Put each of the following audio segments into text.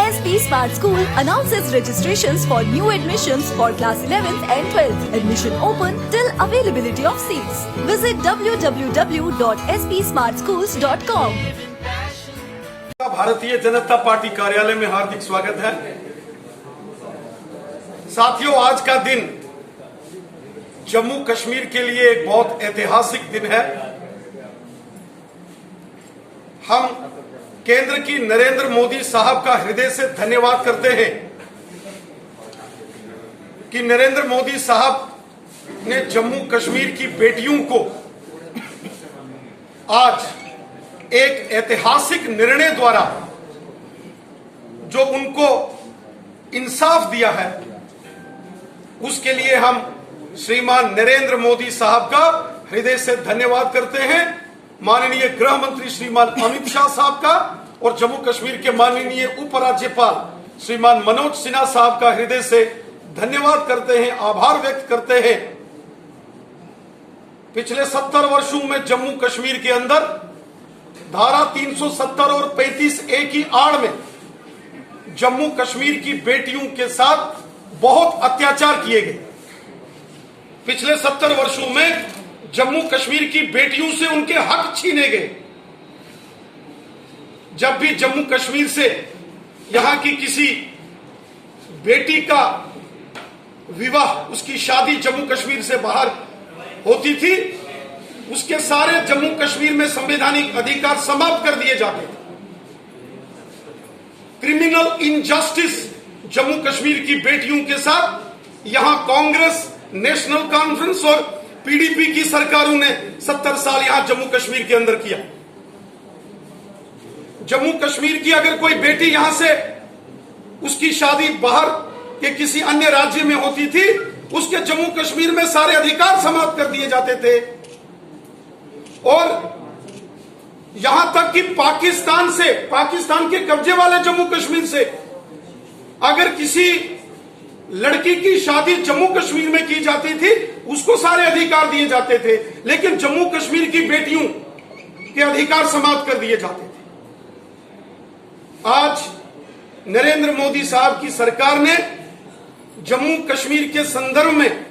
SP Smart School announces registrations for new admissions for class 11th and 12th. Admission open till availability of seats. Visit www.spsmartschools.com. Bharatiya Janata party कार्यालय में हार्दिक स्वागत है। साथियों, आज का दिन जम्मू कश्मीर के लिए एक बहुत ऐतिहासिक दिन है। हम केंद्र की नरेंद्र मोदी साहब का हृदय से धन्यवाद करते हैं कि नरेंद्र मोदी साहब ने जम्मू कश्मीर की बेटियों को आज एक ऐतिहासिक निर्णय द्वारा जो उनको इंसाफ दिया है, उसके लिए हम श्रीमान नरेंद्र मोदी साहब का हृदय से धन्यवाद करते हैं। माननीय गृह मंत्री श्रीमान अमित शाह साहब का और जम्मू कश्मीर के माननीय उपराज्यपाल श्रीमान मनोज सिन्हा साहब का हृदय से धन्यवाद करते हैं, आभार व्यक्त करते हैं। पिछले 70 वर्षों में जम्मू कश्मीर के अंदर धारा 370 और 35A की आड़ में जम्मू कश्मीर की बेटियों के साथ बहुत अत्याचार किए गए। पिछले 70 वर्षों में जम्मू कश्मीर की बेटियों से उनके हक छीने गए। जब भी जम्मू कश्मीर से यहां की किसी बेटी का विवाह, उसकी शादी जम्मू कश्मीर से बाहर होती थी, उसके सारे जम्मू कश्मीर में संवैधानिक अधिकार समाप्त कर दिए जाते थे। क्रिमिनल इनजस्टिस जम्मू कश्मीर की बेटियों के साथ यहां कांग्रेस, नेशनल कॉन्फ्रेंस और पीडीपी की सरकारों ने 70 साल यहां जम्मू कश्मीर के अंदर किया। जम्मू कश्मीर की अगर कोई बेटी यहां से उसकी शादी बाहर के किसी अन्य राज्य में होती थी, उसके जम्मू कश्मीर में सारे अधिकार समाप्त कर दिए जाते थे। और यहां तक कि पाकिस्तान के कब्जे वाले जम्मू कश्मीर से अगर किसी लड़की की शादी जम्मू कश्मीर में की जाती थी, उसको सारे अधिकार दिए जाते थे, लेकिन जम्मू कश्मीर की बेटियों के अधिकार समाप्त कर दिए जाते थे। आज नरेंद्र मोदी साहब की सरकार ने जम्मू कश्मीर के संदर्भ में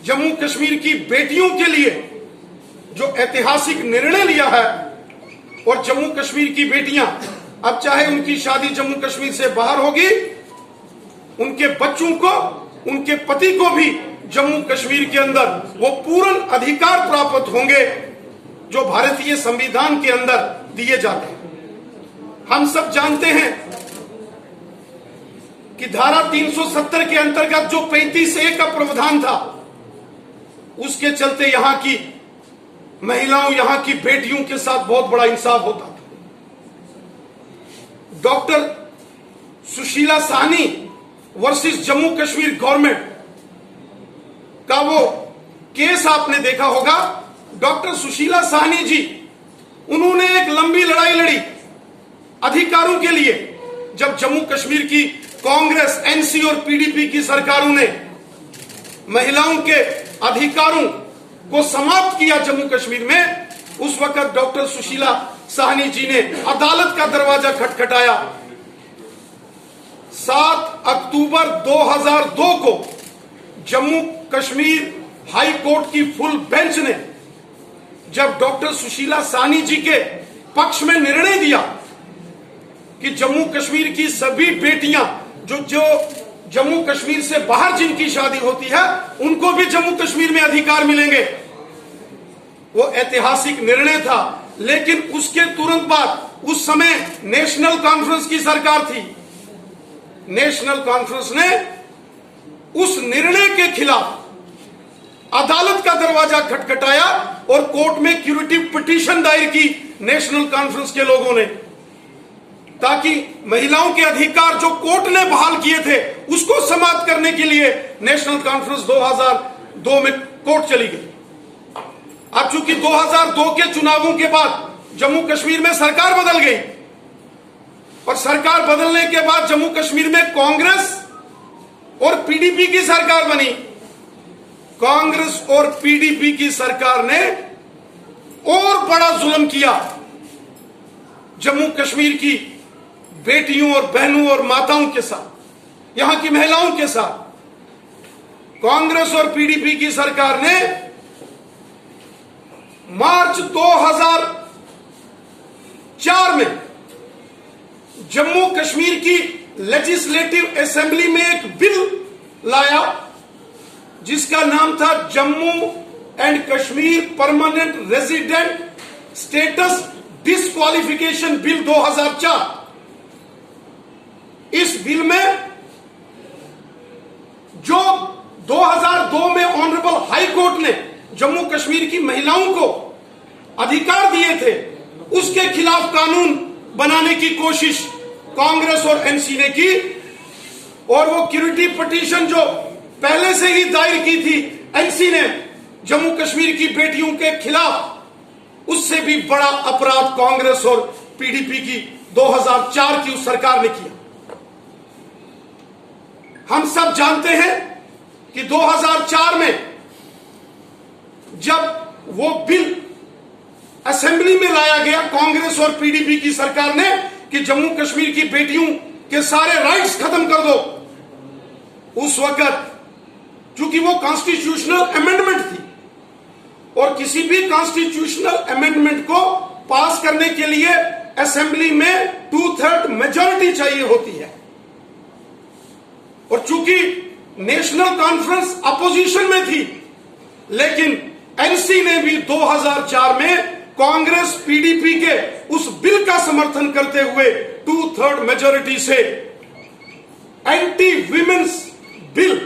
जम्मू कश्मीर की बेटियों के लिए जो ऐतिहासिक निर्णय लिया है, और जम्मू कश्मीर की बेटियां अब चाहे उनकी शादी जम्मू कश्मीर से बाहर होगी, उनके बच्चों को, उनके पति को भी जम्मू कश्मीर के अंदर वो पूर्ण अधिकार प्राप्त होंगे जो भारतीय संविधान के अंदर दिए जाते हैं। हम सब जानते हैं कि धारा 370 के अंतर्गत जो 35A का प्रावधान था, उसके चलते यहां की महिलाओं, यहां की बेटियों के साथ बहुत बड़ा इंसाफ होता था। Doctor Sushila Sahni versus Jammu Kashmir government का वो केस आपने देखा होगा। डॉक्टर सुशीला साहनी जी, उन्होंने एक लंबी लड़ाई लड़ी अधिकारों के लिए। जब जम्मू कश्मीर की कांग्रेस, एनसी और पीडीपी की सरकारों ने महिलाओं के अधिकारों को समाप्त किया जम्मू कश्मीर में, उस वक्त डॉक्टर सुशीला साहनी जी ने अदालत का दरवाजा खटखटाया। 7 अक्टूबर 2002 को जम्मू कश्मीर हाई कोर्ट की फुल बेंच ने जब डॉक्टर सुशीला साहनी जी के पक्ष में निर्णय दिया कि जम्मू कश्मीर की सभी बेटियां जो जम्मू कश्मीर से बाहर जिनकी शादी होती है, उनको भी जम्मू कश्मीर में अधिकार मिलेंगे, वो ऐतिहासिक निर्णय था। लेकिन उसके तुरंत बाद उस समय नेशनल कॉन्फ्रेंस की सरकार थी। नेशनल कॉन्फ्रेंस ने उस निर्णय के खिलाफ अदालत का दरवाजा खटखटाया और कोर्ट में क्यूरेटिव पिटीशन दायर की नेशनल कॉन्फ्रेंस के लोगों ने, ताकि महिलाओं के अधिकार जो कोर्ट ने बहाल किए थे उसको समाप्त करने के लिए नेशनल कॉन्फ्रेंस 2002 में कोर्ट चली गई। अब चूंकि 2002 के चुनावों के बाद जम्मू कश्मीर में सरकार बदल गई, और सरकार बदलने के बाद जम्मू कश्मीर में कांग्रेस और पीडीपी की सरकार बनी। कांग्रेस और पीडीपी की सरकार ने और बड़ा जुल्म किया जम्मू कश्मीर की बेटियों और बहनों और माताओं के साथ, यहां की महिलाओं के साथ कांग्रेस और पीडीपी की सरकार ने मार्च 2004 में जम्मू कश्मीर की लेजिस्लेटिव असेंबली में एक बिल लाया जिसका नाम था Jammu and Kashmir permanent resident status disqualification bill 2004। इस बिल में जो 2002 में ऑनरेबल हाई कोर्ट ने जम्मू कश्मीर की महिलाओं को अधिकार दिए थे, उसके खिलाफ कानून बनाने की कोशिश कांग्रेस और एनसी ने की, और वो क्यूरिटी पिटीशन जो पहले से ही दायर की थी एनसी ने जम्मू कश्मीर की बेटियों के खिलाफ, उससे भी बड़ा अपराध कांग्रेस और पीडीपी की 2004 की उस सरकार ने किया। हम सब जानते हैं कि 2004 में जब वो बिल असेंबली में लाया गया कांग्रेस और पीडीपी की सरकार ने कि जम्मू कश्मीर की बेटियों के सारे राइट्स खत्म कर दो, उस वक्त चूंकि वो कॉन्स्टिट्यूशनल अमेंडमेंट थी और किसी भी कॉन्स्टिट्यूशनल अमेंडमेंट को पास करने के लिए असेंबली में 2/3 मेजॉरिटी चाहिए होती है, और चूंकि नेशनल कॉन्फ्रेंस अपोजिशन में थी, लेकिन एनसी ने भी 2004 में कांग्रेस पीडीपी के उस बिल का समर्थन करते हुए 2/3 मेजॉरिटी से एंटी विमेन्स बिल,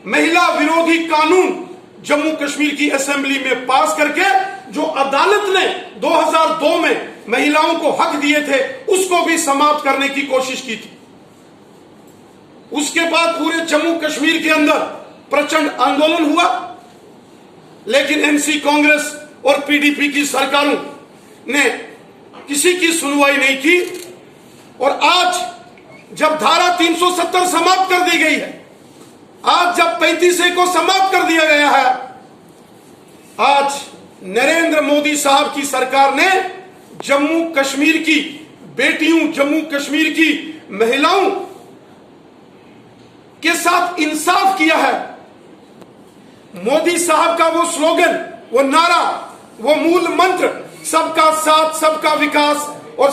महिला विरोधी कानून जम्मू कश्मीर की असेंबली में पास करके जो अदालत ने 2002 में महिलाओं को हक दिए थे उसको भी समाप्त करने की कोशिश की थी। उसके बाद पूरे जम्मू कश्मीर के अंदर प्रचंड आंदोलन हुआ, लेकिन एनसी, कांग्रेस और पीडीपी की सरकारों ने किसी की सुनवाई नहीं की, और आज जब धारा 370 समाप्त कर दी गई है, आज जब 35A को समाप्त कर दिया गया है, आज नरेंद्र मोदी साहब की सरकार ने जम्मू कश्मीर की बेटियों, जम्मू कश्मीर की महिलाओं के साथ इंसाफ किया है। मोदी साहब का वो स्लोगन, वो नारा, वो मूल मंत्र, सबका साथ, सबका विकास और